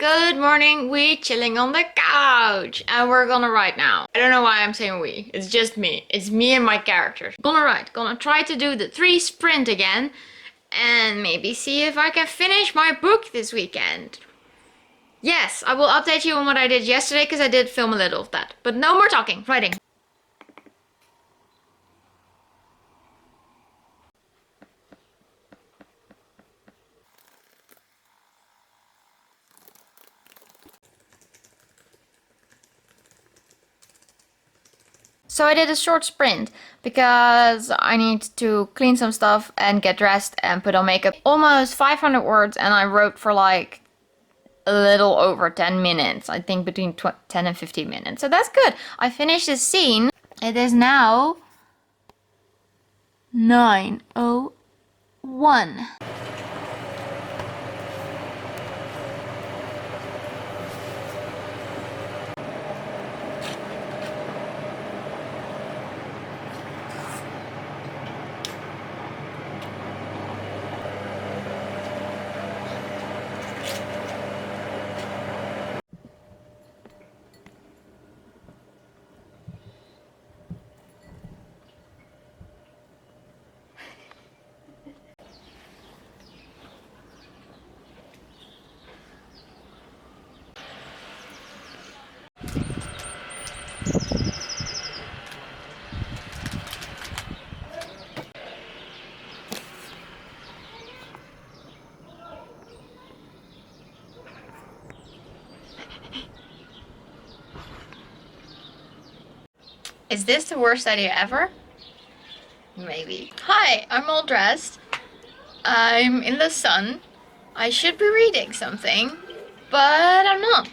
Good morning, we chilling on the couch and we're gonna write now. I don't know why I'm saying we, it's just me. It's me and my characters. Gonna try to do the 3 sprint again and maybe see if I can finish my book this weekend. Yes, I will update you on what I did yesterday because I did film a little of that. But no more talking, writing. So I did a short sprint because I need to clean some stuff and get dressed and put on makeup. Almost 500 words and I wrote for like a little over 10 minutes. I think between 10 and 15 minutes. So that's good. I finished this scene. It is now 9:01. Is this the worst idea ever? Maybe. Hi, I'm all dressed. I'm in the sun. I should be reading something, but I'm not.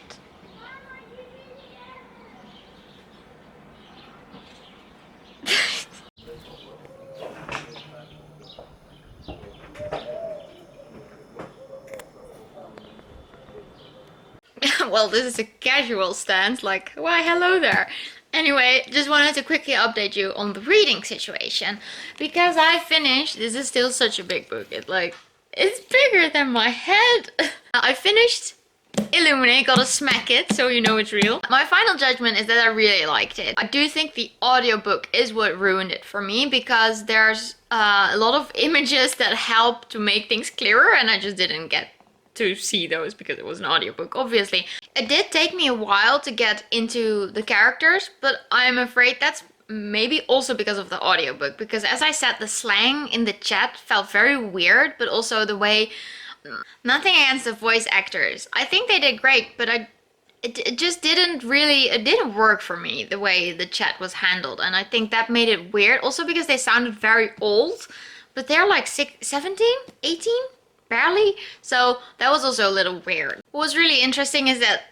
Well, this is a casual stance, like, why hello there. Anyway, just wanted to quickly update you on the reading situation. Because I finished, this is still such a big book, it's bigger than my head. I finished Illuminate, gotta smack it, so you know it's real. My final judgment is that I really liked it. I do think the audiobook is what ruined it for me, because there's a lot of images that help to make things clearer, and I just didn't get to see those because it was an audiobook, obviously. It did take me a while to get into the characters, but I'm afraid that's maybe also because of the audiobook, because as I said, the slang in the chat felt very weird, but also the way, nothing against the voice actors, I think they did great, but it just didn't really, it didn't work for me the way the chat was handled, and I think that made it weird, also because they sounded very old, but they're like 17, 18? Barely, so that was also a little weird. What was really interesting is that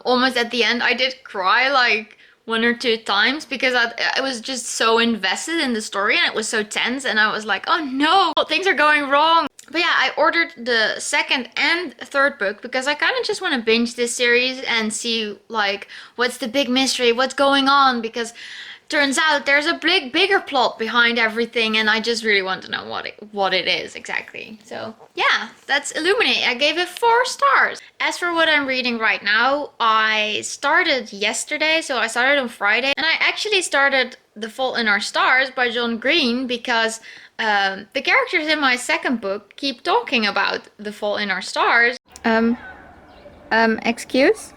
almost at the end I did cry like 1 or 2 times because I was just so invested in the story and it was so tense, and I was like, oh no, things are going wrong. But yeah, I ordered the 2nd and 3rd book because I kind of just want to binge this series and see like what's the big mystery, what's going on, because turns out there's a bigger plot behind everything, and I just really want to know what it is exactly. So yeah, that's Illuminate. I gave it 4 stars. As for what I'm reading right now, I started yesterday, so I started on Friday, and I actually started The Fault in Our Stars by John Green because the characters in my 2nd book keep talking about The Fault in Our Stars. Excuse?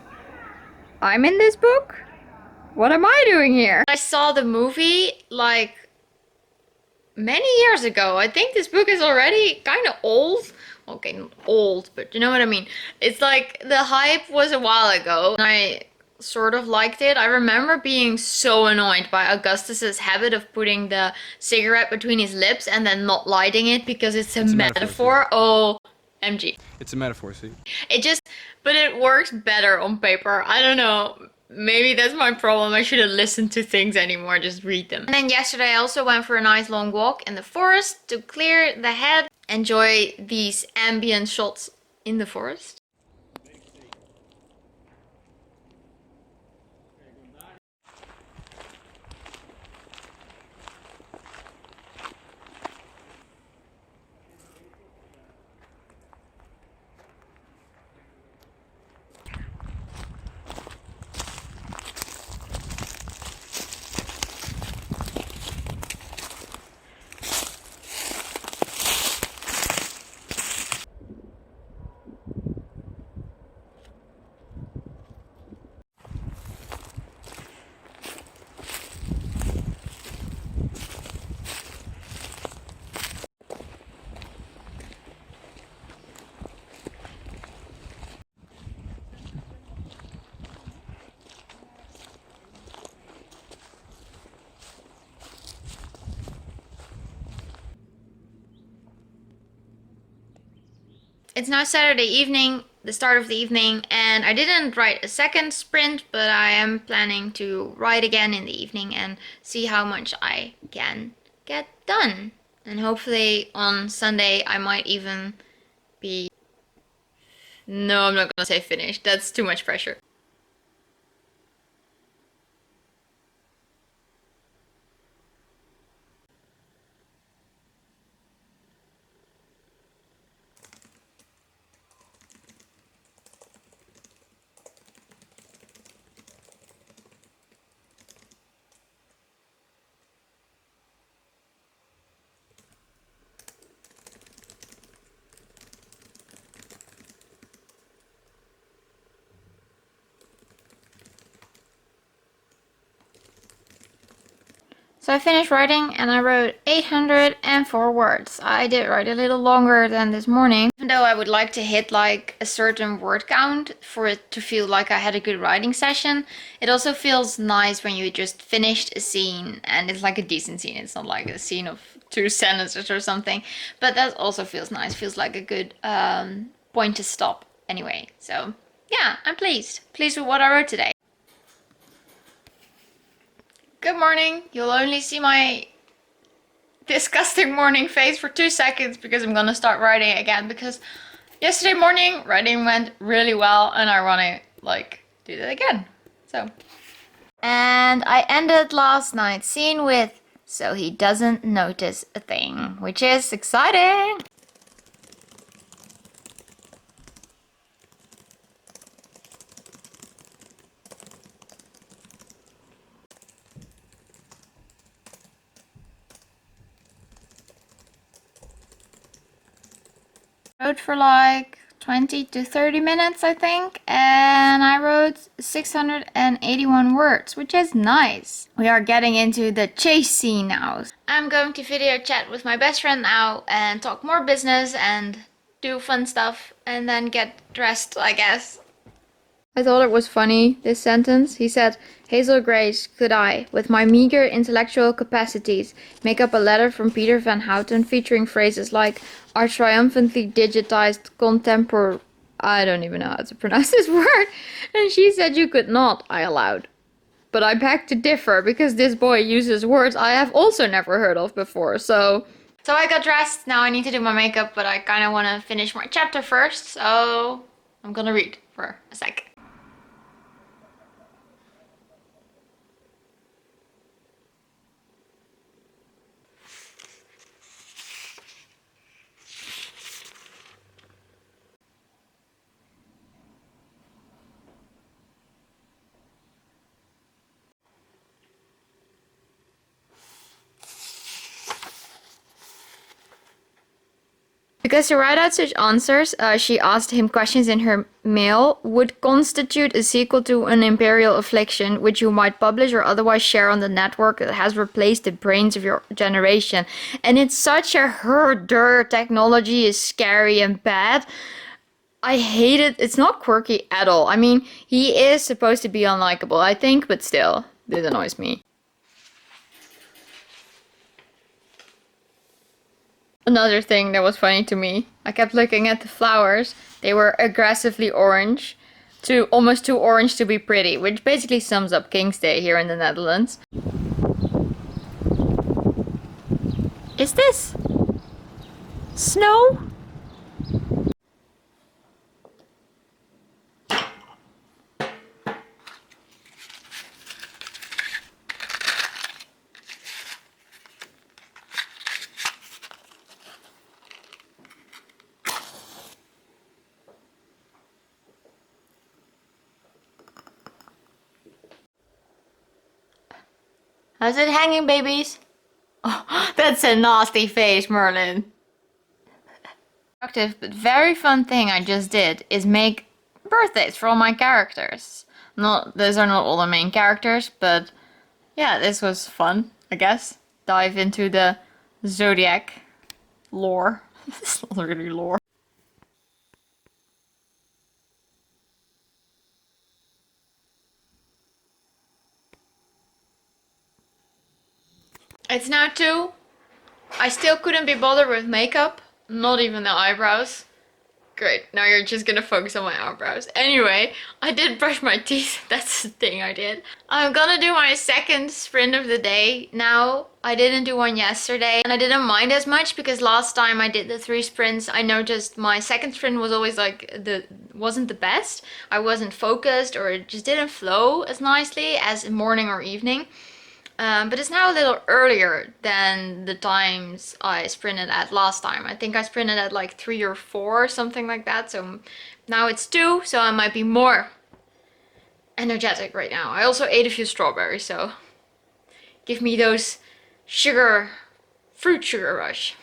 I'm in this book? What am I doing here? I saw the movie like many years ago. I think this book is already kind of old. Okay, not old, but you know what I mean. It's like the hype was a while ago and I sort of liked it. I remember being so annoyed by Augustus's habit of putting the cigarette between his lips and then not lighting it because it's a metaphor. Oh, MG. It's a metaphor, see? But it works better on paper. I don't know. Maybe that's my problem. I shouldn't listen to things anymore, just read them. And then yesterday I also went for a nice long walk in the forest to clear the head. Enjoy these ambient shots in the forest. It's now Saturday evening, the start of the evening, and I didn't write a second sprint, but I am planning to write again in the evening and see how much I can get done. And hopefully on Sunday I might even be... No, I'm not gonna say finished. That's too much pressure. So I finished writing and I wrote 804 words. I did write a little longer than this morning, even though I would like to hit like a certain word count for it to feel like I had a good writing session. It also feels nice when you just finished a scene and it's like a decent scene. It's not like a scene of 2 sentences or something, but that also feels nice. Feels like a good point to stop anyway. So yeah, I'm pleased with what I wrote today. Good morning. You'll only see my disgusting morning face for 2 seconds because I'm gonna start writing again, because yesterday morning writing went really well and I wanna like do that again. So. And I ended last night's scene with "so he doesn't notice a thing," which is exciting. Wrote for like 20 to 30 minutes, I think, and I wrote 681 words, which is nice. We are getting into the chase scene now. I'm going to video chat with my best friend now and talk more business and do fun stuff and then get dressed, I guess. I thought it was funny, this sentence. He said, "Hazel Grace, could I, with my meager intellectual capacities, make up a letter from Peter Van Houten featuring phrases like our triumphantly digitized contempor..." I don't even know how to pronounce this word. And she said you could not, I allowed. But I beg to differ, because this boy uses words I have also never heard of before, so... So I got dressed, now I need to do my makeup, but I kind of want to finish my chapter first, so I'm gonna read for a sec. Because to write out such answers, she asked him questions in her mail would constitute a sequel to An Imperial Affliction, which you might publish or otherwise share on the network that has replaced the brains of your generation. And it's such a herder. Technology is scary and bad. I hate it. It's not quirky at all. I mean, he is supposed to be unlikable, I think, but still, this annoys me. Another thing that was funny to me, I kept looking at the flowers. They were aggressively orange, almost too orange to be pretty, which basically sums up King's Day here in the Netherlands. Is this snow? How's it hanging, babies? Oh, that's a nasty face, Merlin. Productive but very fun thing I just did is make birthdays for all my characters. Those are not all the main characters, but yeah, this was fun, I guess. Dive into the Zodiac lore. It's not really lore. It's now 2. I still couldn't be bothered with makeup, not even the eyebrows. Great. Now you're just gonna focus on my eyebrows. Anyway, I did brush my teeth. That's the thing I did. I'm gonna do my second sprint of the day now. I didn't do one yesterday and I didn't mind as much because last time I did the 3 sprints, I noticed my second sprint was always like wasn't the best. I wasn't focused or it just didn't flow as nicely as morning or evening. But it's now a little earlier than the times I sprinted at last time. I think I sprinted at like 3 or 4, something like that. So now it's 2, so I might be more energetic right now. I also ate a few strawberries, so give me those fruit sugar rush.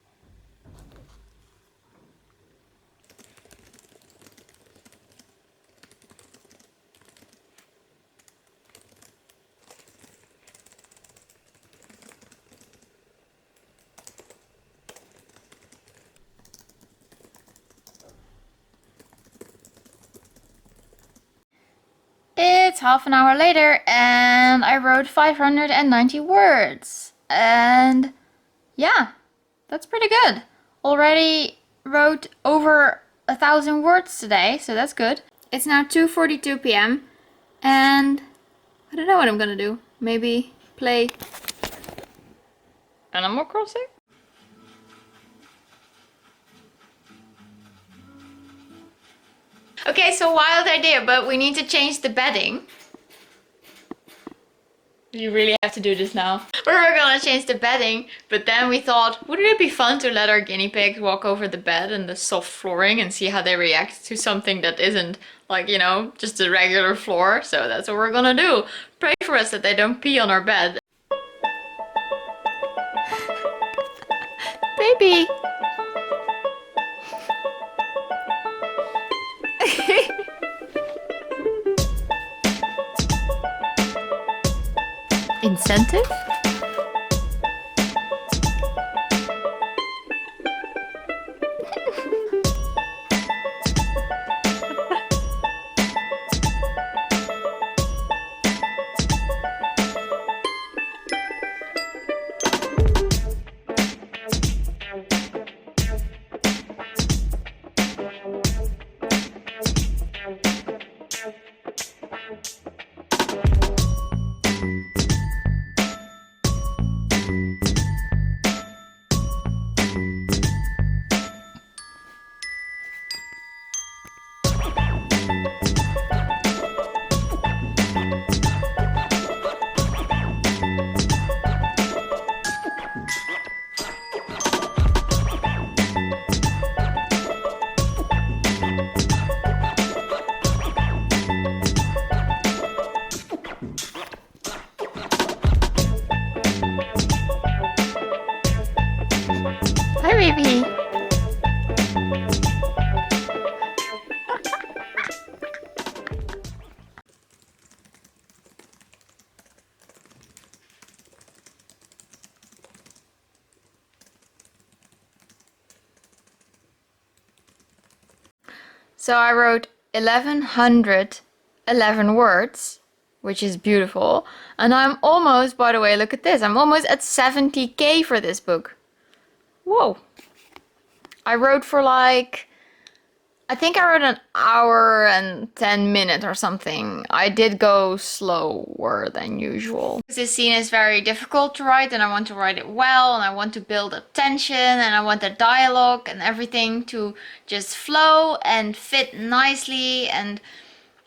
It's half an hour later and I wrote 590 words. And yeah, that's pretty good. Already wrote over 1,000 words today, so that's good. It's now 2:42 p.m. and I don't know what I'm gonna do. Maybe play Animal Crossing? Okay, so wild idea, but we need to change the bedding. You really have to do this now. We were gonna change the bedding, but then we thought, wouldn't it be fun to let our guinea pigs walk over the bed and the soft flooring and see how they react to something that isn't like, you know, just a regular floor. So that's what we're gonna do. Pray for us that they don't pee on our bed. Baby! Incentive? Hi, baby. So I wrote 1111 words, which is beautiful. And I'm almost, by the way, look at this. I'm almost at 70K for this book. Whoa. I wrote for like, I think I wrote an hour and 10 minutes or something. I did go slower than usual. This scene is very difficult to write and I want to write it well and I want to build up tension and I want the dialogue and everything to just flow and fit nicely and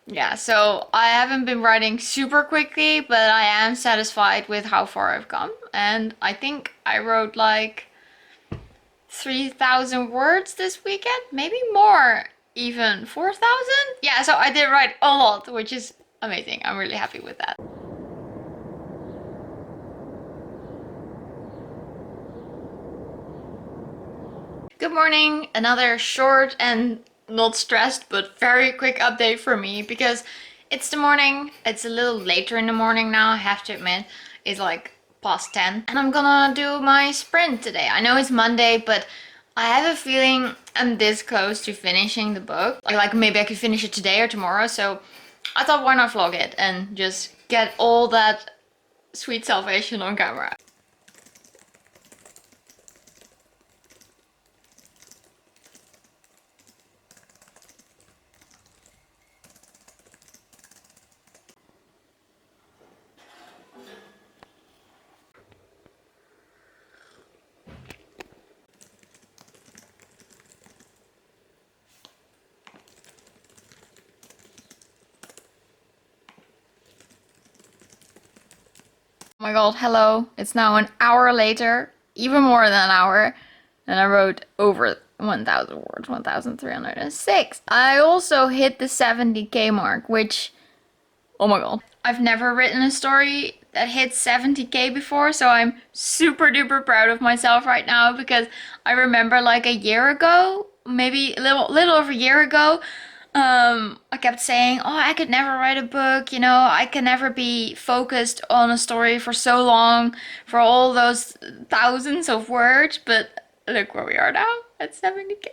yeah, so I haven't been writing super quickly, but I am satisfied with how far I've come. And I think I wrote like 3,000 words this weekend, maybe more, even 4,000. Yeah, so I did write a lot, which is amazing. I'm really happy with that. Good morning, another short and not stressed but very quick update for me because it's the morning. It's a little later in the morning now, I have to admit. It's like past 10 and I'm gonna do my sprint today. I know it's Monday, but I have a feeling I'm this close to finishing the book. Like maybe I could finish it today or tomorrow, so I thought why not vlog it and just get all that sweet salvation on camera. Oh my god, hello. It's now an hour later, even more than an hour, and I wrote over 1,000 words, 1,306. I also hit the 70k mark, which, oh my god. I've never written a story that hit 70k before, so I'm super duper proud of myself right now, because I remember like a year ago, maybe a little over a year ago, I kept saying, oh, I could never write a book, you know, I can never be focused on a story for so long, for all those thousands of words, but look where we are now, at 70k.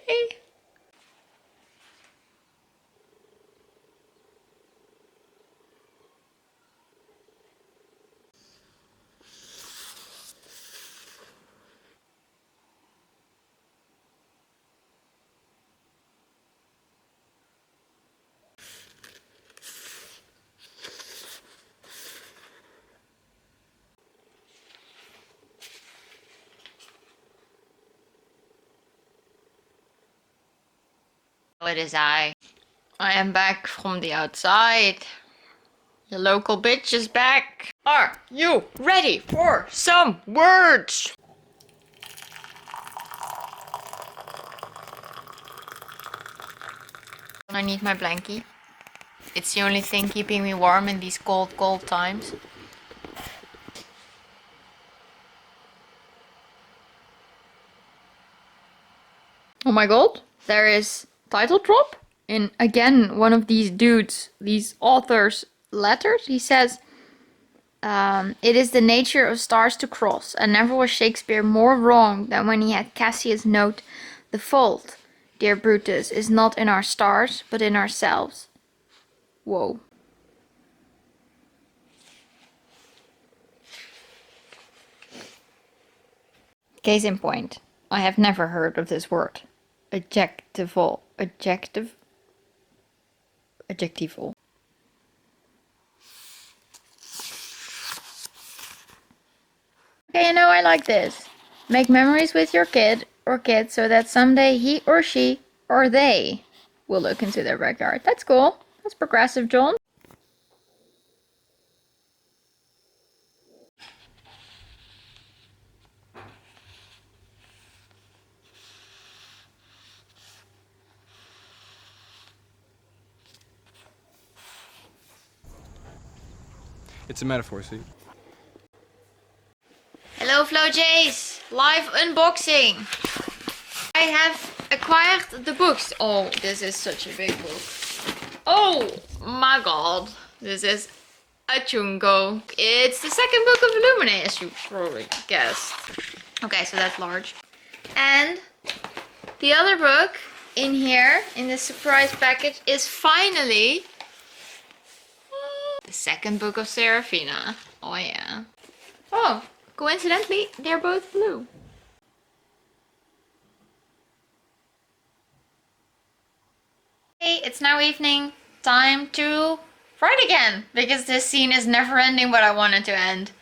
It is I. I am back from the outside. The local bitch is back. Are you ready for some words? I need my blankie. It's the only thing keeping me warm in these cold, cold times. Oh my god, there is title drop in again one of these dudes, these authors' letters. He says, it is the nature of stars to cross, and never was Shakespeare more wrong than when he had Cassius note, the fault, dear Brutus, is not in our stars, but in ourselves. Whoa. Case in point, I have never heard of this word. Adjectival. Adjectival. Okay, you know, I like this. Make memories with your kid or kids so that someday he or she or they will look into their backyard. That's cool. That's progressive, John. It's a metaphor, see? Hello, Flo Jays! Live unboxing! I have acquired the books. Oh, this is such a big book. Oh my god. This is a chungo. It's the second book of Illuminae, as you probably guessed. Okay, so that's large. And the other book in here, in this surprise package, is finally the second book of Serafina. Oh yeah. Oh, coincidentally, they're both blue. Hey, it's now evening. Time to write again, because this scene is never ending, but I want it to end.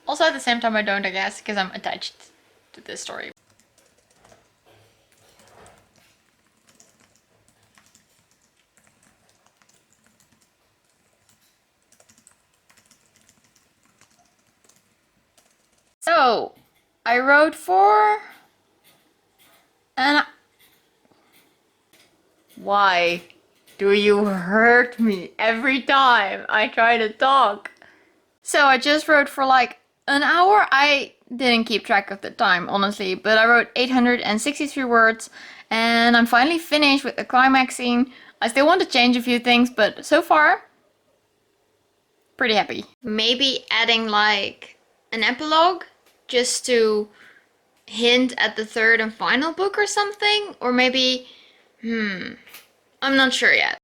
Also, at the same time, I don't, I guess, because I'm attached to this story. So, I wrote for... and... Why do you hurt me every time I try to talk? So I just wrote for like an hour. I didn't keep track of the time, honestly, but I wrote 863 words, and I'm finally finished with the climaxing. I still want to change a few things, but so far, pretty happy. Maybe adding like an epilogue just to hint at the third and final book or something, or maybe, I'm not sure yet.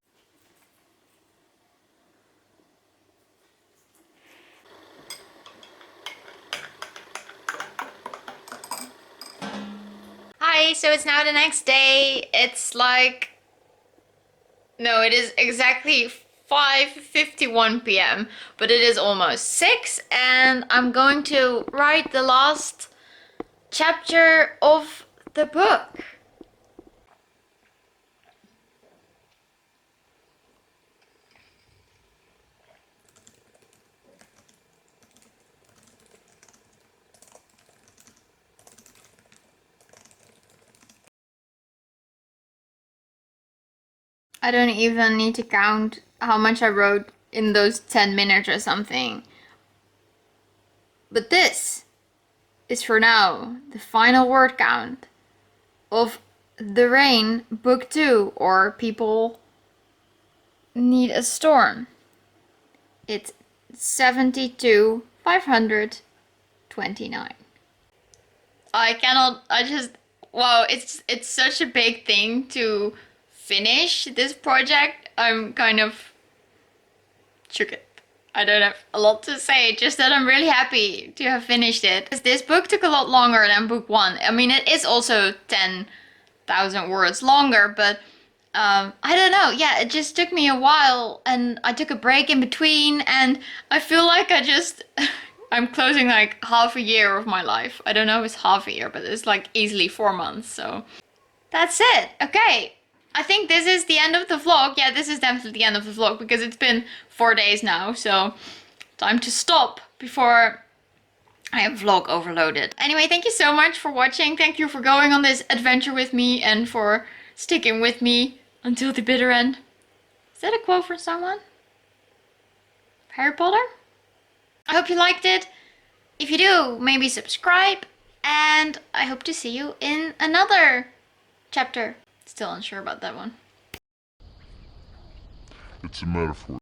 Hi, so it's now the next day. It's like... no, it is exactly 5:51 p.m. But it is almost 6, and I'm going to write the last chapter of the book. I don't even need to count how much I wrote in those 10 minutes or something. But this is for now the final word count of The Rain Book 2, or People Need a Storm. It's 72,529. Wow, it's such a big thing to finish this project. I'm kind of shook it. I don't have a lot to say, just that I'm really happy to have finished it. This book took a lot longer than book one. I mean, it is also 10,000 words longer, but I don't know. Yeah, it just took me a while, and I took a break in between, and I feel like I'm closing like half a year of my life. I don't know if it's half a year, but it's like easily 4 months, so that's it. Okay. I think this is the end of the vlog. Yeah, this is definitely the end of the vlog because it's been 4 days now, so time to stop before I am vlog overloaded. Anyway, thank you so much for watching. Thank you for going on this adventure with me and for sticking with me until the bitter end. Is that a quote from someone? Harry Potter? I hope you liked it. If you do, maybe subscribe, and I hope to see you in another chapter. Still unsure about that one. It's a metaphor.